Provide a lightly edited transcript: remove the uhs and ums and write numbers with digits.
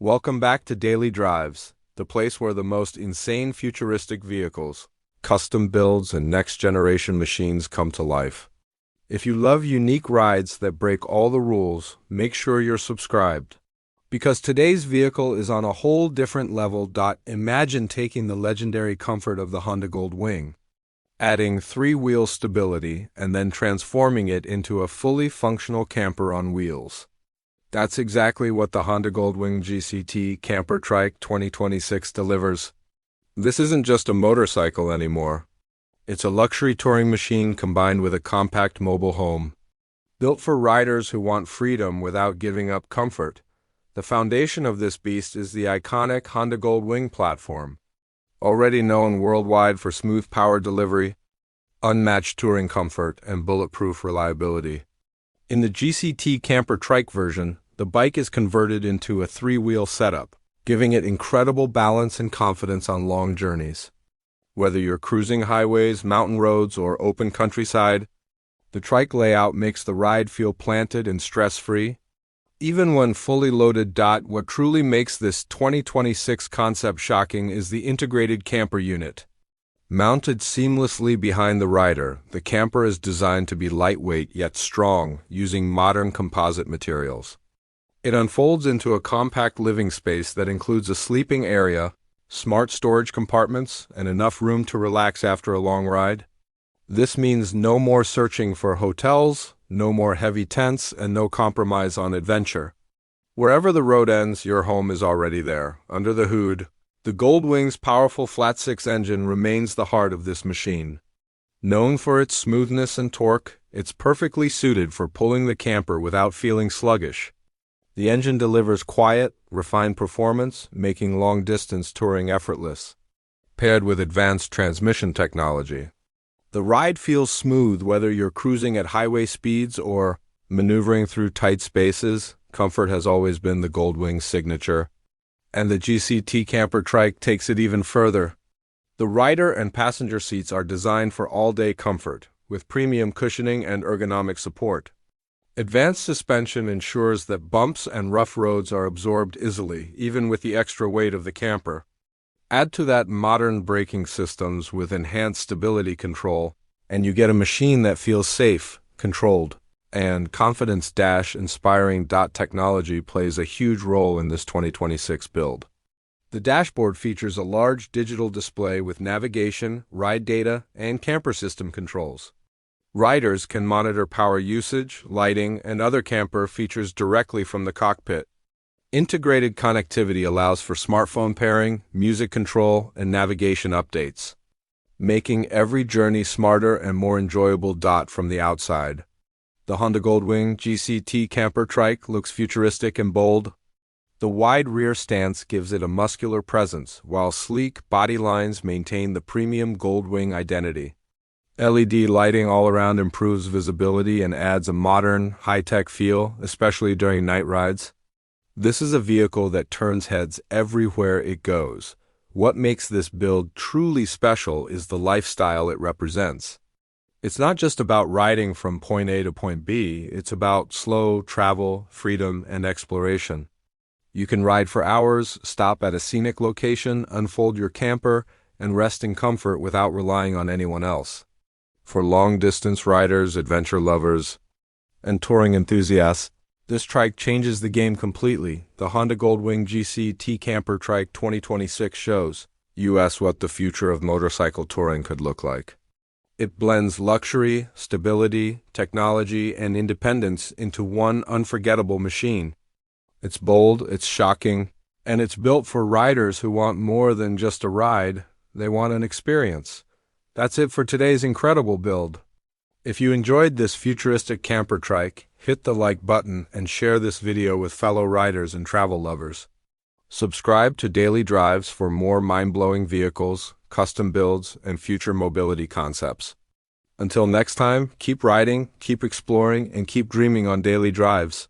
Welcome back to Daily Drives, the place where the most insane futuristic vehicles, custom builds, and next-generation machines come to life. If you love unique rides that break all the rules, make sure you're subscribed. Because today's vehicle is on a whole different level. Imagine taking the legendary comfort of the Honda Goldwing, adding three-wheel stability, and then transforming it into a fully functional camper on wheels. That's exactly what the Honda Goldwing GCT Camper Trike 2026 delivers. This isn't just a motorcycle anymore. It's a luxury touring machine combined with a compact mobile home. Built for riders who want freedom without giving up comfort, the foundation of this beast is the iconic Honda Goldwing platform. Already known worldwide for smooth power delivery, unmatched touring comfort, and bulletproof reliability. In the GCT Camper Trike version, the bike is converted into a three-wheel setup, giving it incredible balance and confidence on long journeys. Whether you're cruising highways, mountain roads, or open countryside, the Trike layout makes the ride feel planted and stress-free. Even when fully loaded. What truly makes this 2026 concept shocking is the integrated camper unit. Mounted seamlessly behind the rider, the camper is designed to be lightweight yet strong, using modern composite materials. It unfolds into a compact living space that includes a sleeping area, smart storage compartments, and enough room to relax after a long ride. This means no more searching for hotels, no more heavy tents, and no compromise on adventure. Wherever the road ends, your home is already there. Under the hood, the Goldwing's powerful flat-six engine remains the heart of this machine. Known for its smoothness and torque, it's perfectly suited for pulling the camper without feeling sluggish. The engine delivers quiet, refined performance, making long-distance touring effortless. Paired with advanced transmission technology, the ride feels smooth whether you're cruising at highway speeds or maneuvering through tight spaces. Comfort has always been the Goldwing signature, and the GCT Camper Trike takes it even further. The rider and passenger seats are designed for all-day comfort, with premium cushioning and ergonomic support. Advanced suspension ensures that bumps and rough roads are absorbed easily, even with the extra weight of the camper. Add to that modern braking systems with enhanced stability control, and you get a machine that feels safe, controlled, and confidence. Inspiring. Technology plays a huge role in this 2026 build. The dashboard features a large digital display with navigation, ride data, and camper system controls. Riders can monitor power usage, lighting, and other camper features directly from the cockpit. Integrated connectivity allows for smartphone pairing, music control, and navigation updates, making every journey smarter and more enjoyable. From the outside, the Honda Goldwing GCT Camper Trike looks futuristic and bold. The wide rear stance gives it a muscular presence, while sleek body lines maintain the premium Goldwing identity. LED lighting all around improves visibility and adds a modern, high-tech feel, especially during night rides. This is a vehicle that turns heads everywhere it goes. What makes this build truly special is the lifestyle it represents. It's not just about riding from point A to point B, it's about slow travel, freedom, and exploration. You can ride for hours, stop at a scenic location, unfold your camper, and rest in comfort without relying on anyone else. For long-distance riders, adventure lovers, and touring enthusiasts, this trike changes the game completely. The Honda Goldwing GCT Camper Trike 2026 shows us what the future of motorcycle touring could look like. It blends luxury, stability, technology, and independence into one unforgettable machine. It's bold, it's shocking, and it's built for riders who want more than just a ride. They want an experience. That's it for today's incredible build. If you enjoyed this futuristic camper trike, hit the like button and share this video with fellow riders and travel lovers. Subscribe to Daily Drives for more mind-blowing vehicles, custom builds, and future mobility concepts. Until next time, keep riding, keep exploring, and keep dreaming on Daily Drives.